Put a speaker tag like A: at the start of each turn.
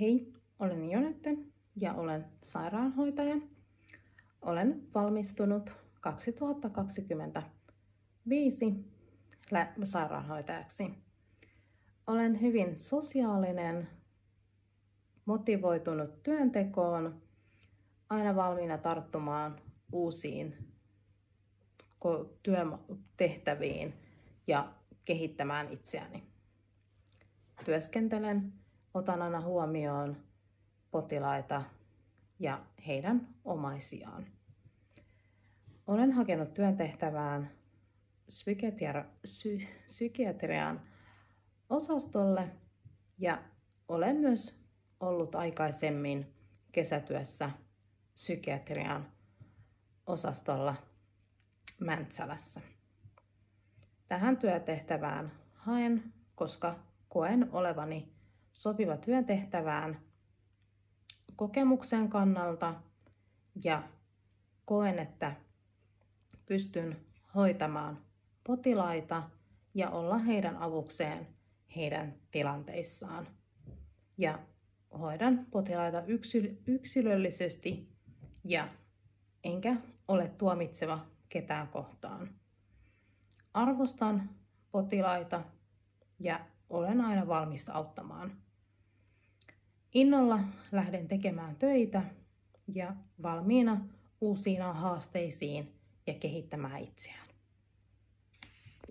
A: Hei, olen Jonette ja olen sairaanhoitaja. Olen valmistunut 2025 sairaanhoitajaksi. Olen hyvin sosiaalinen, motivoitunut työntekoon, aina valmiina tarttumaan uusiin työtehtäviin ja kehittämään itseäni. Otan aina huomioon potilaita ja heidän omaisiaan. Olen hakenut työtehtävään psykiatrian osastolle ja olen myös ollut aikaisemmin kesätyössä psykiatrian osastolla Mäntsälässä. Tähän työtehtävään haen, koska koen olevani sopiva työtehtävään kokemuksen kannalta ja koen, että pystyn hoitamaan potilaita ja olla heidän avukseen heidän tilanteissaan. Ja hoidan potilaita yksilöllisesti ja enkä ole tuomitseva ketään kohtaan. Arvostan potilaita ja olen aina valmis auttamaan. Innolla lähden tekemään töitä ja valmiina uusiin haasteisiin ja kehittämään itseään.